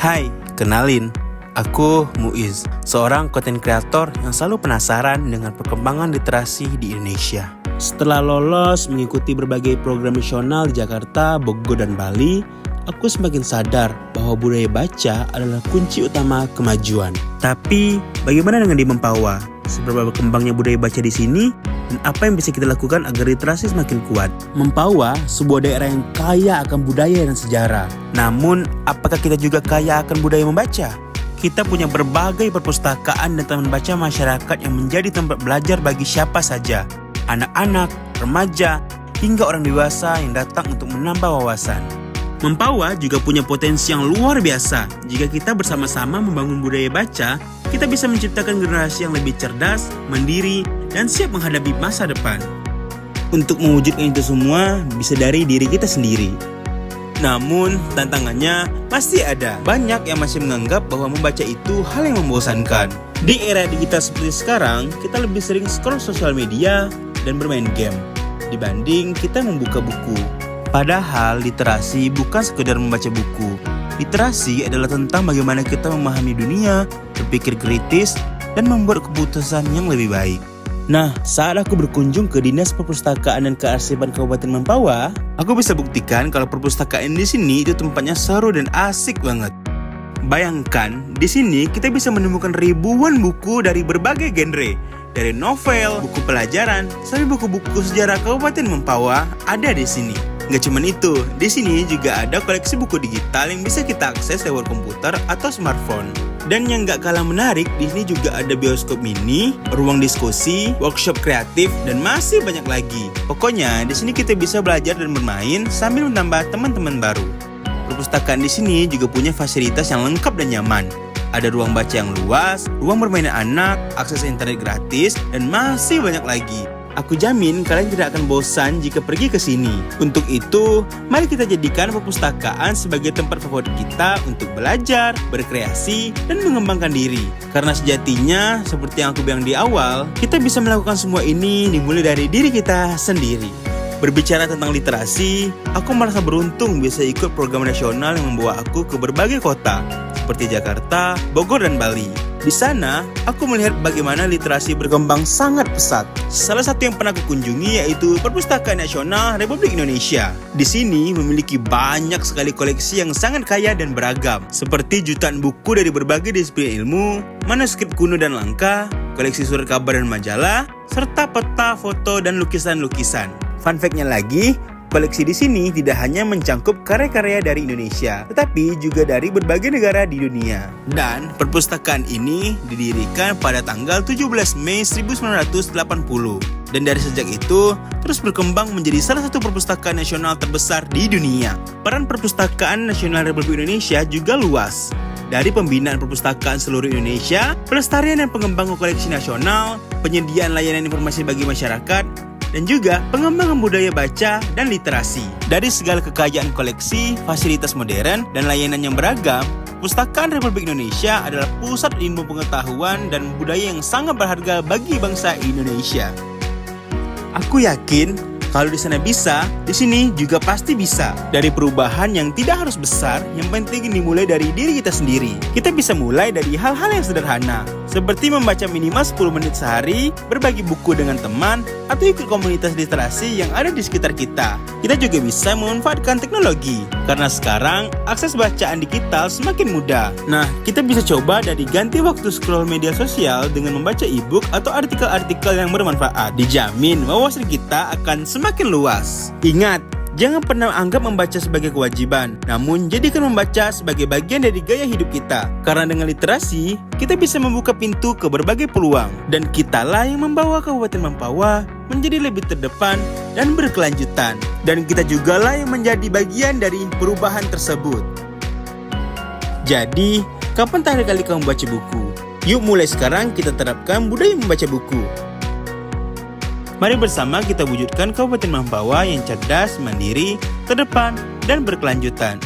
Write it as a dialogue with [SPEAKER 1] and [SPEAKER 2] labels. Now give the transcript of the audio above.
[SPEAKER 1] Hai, kenalin, aku Muiz, seorang konten kreator yang selalu penasaran dengan perkembangan literasi di Indonesia. Setelah lolos mengikuti berbagai program nasional di Jakarta, Bogor, dan Bali, aku semakin sadar bahwa budaya baca adalah kunci utama kemajuan. Tapi, bagaimana dengan di Mempawah? Seberapa berkembangnya budaya baca di sini? Dan apa yang bisa kita lakukan agar literasi semakin kuat? Mempawah, sebuah daerah yang kaya akan budaya dan sejarah. Namun, apakah kita juga kaya akan budaya membaca? Kita punya berbagai perpustakaan dan taman baca masyarakat yang menjadi tempat belajar bagi siapa saja. Anak-anak, remaja, hingga orang dewasa yang datang untuk menambah wawasan. Mempawah juga punya potensi yang luar biasa. Jika kita bersama-sama membangun budaya baca, kita bisa menciptakan generasi yang lebih cerdas, mandiri, dan siap menghadapi masa depan. Untuk mewujudkan itu semua, bisa dari diri kita sendiri. Namun, tantangannya pasti ada. Banyak yang masih menganggap bahwa membaca itu hal yang membosankan. Di era digital seperti sekarang, kita lebih sering scroll sosial media dan bermain game dibanding kita membuka buku. Padahal literasi bukan sekedar membaca buku. Literasi adalah tentang bagaimana kita memahami dunia, berpikir kritis, dan membuat keputusan yang lebih baik. Nah, saat aku berkunjung ke Dinas Perpustakaan dan Kearsipan Kabupaten Mempawah, aku bisa buktikan kalau perpustakaan di sini itu tempatnya seru dan asik banget. Bayangkan, di sini kita bisa menemukan ribuan buku dari berbagai genre. Dari novel, buku pelajaran, sampai buku-buku sejarah Kabupaten Mempawah ada di sini. Nggak cuma itu, di sini juga ada koleksi buku digital yang bisa kita akses lewat komputer atau smartphone. Dan yang nggak kalah menarik, di sini juga ada bioskop mini, ruang diskusi, workshop kreatif, dan masih banyak lagi. Pokoknya di sini kita bisa belajar dan bermain sambil menambah teman-teman baru. Perpustakaan di sini juga punya fasilitas yang lengkap dan nyaman. Ada ruang baca yang luas, ruang bermain anak, akses internet gratis, dan masih banyak lagi. Aku jamin kalian tidak akan bosan jika pergi ke sini. Untuk itu, mari kita jadikan perpustakaan sebagai tempat favorit kita untuk belajar, berkreasi, dan mengembangkan diri. Karena sejatinya, seperti yang aku bilang di awal, kita bisa melakukan semua ini dimulai dari diri kita sendiri. Berbicara tentang literasi, aku merasa beruntung bisa ikut program nasional yang membawa aku ke berbagai kota, seperti Jakarta, Bogor, dan Bali. Di sana, aku melihat bagaimana literasi berkembang sangat pesat. Salah satu yang pernah aku kunjungi yaitu Perpustakaan Nasional Republik Indonesia. Di sini memiliki banyak sekali koleksi yang sangat kaya dan beragam, seperti jutaan buku dari berbagai disiplin ilmu, manuskrip kuno dan langka, koleksi surat kabar dan majalah, serta peta, foto, dan lukisan-lukisan. Fun fact-nya lagi, koleksi di sini tidak hanya mencangkup karya-karya dari Indonesia, tetapi juga dari berbagai negara di dunia. Dan perpustakaan ini didirikan pada tanggal 17 Mei 1980. Dan dari sejak itu, terus berkembang menjadi salah satu perpustakaan nasional terbesar di dunia. Peran Perpustakaan Nasional Republik Indonesia juga luas. Dari pembinaan perpustakaan seluruh Indonesia, pelestarian dan pengembangan koleksi nasional, penyediaan layanan informasi bagi masyarakat, dan juga pengembangan budaya baca dan literasi. Dari segala kekayaan koleksi, fasilitas modern, dan layanan yang beragam, Perpustakaan Republik Indonesia adalah pusat ilmu pengetahuan dan budaya yang sangat berharga bagi bangsa Indonesia. Aku yakin kalau di sana bisa, di sini juga pasti bisa. Dari perubahan yang tidak harus besar, yang penting dimulai dari diri kita sendiri. Kita bisa mulai dari hal-hal yang sederhana, seperti membaca minimal 10 menit sehari, berbagi buku dengan teman, atau ikut komunitas literasi yang ada di sekitar kita. Kita juga bisa memanfaatkan teknologi, karena sekarang akses bacaan digital semakin mudah. Nah, kita bisa coba dari ganti waktu scroll media sosial dengan membaca e-book atau artikel-artikel yang bermanfaat. Dijamin wawasan kita akan semakin luas. Ingat, jangan pernah anggap membaca sebagai kewajiban, namun jadikan membaca sebagai bagian dari gaya hidup kita. Karena dengan literasi, kita bisa membuka pintu ke berbagai peluang. Dan kitalah yang membawa Kabupaten Mempawah menjadi lebih terdepan dan berkelanjutan. Dan kita jugalah yang menjadi bagian dari perubahan tersebut. Jadi, kapan terakhir kali kamu baca buku? Yuk mulai sekarang kita terapkan budaya membaca buku. Mari bersama kita wujudkan Kabupaten Mempawah yang cerdas, mandiri, terdepan, dan berkelanjutan.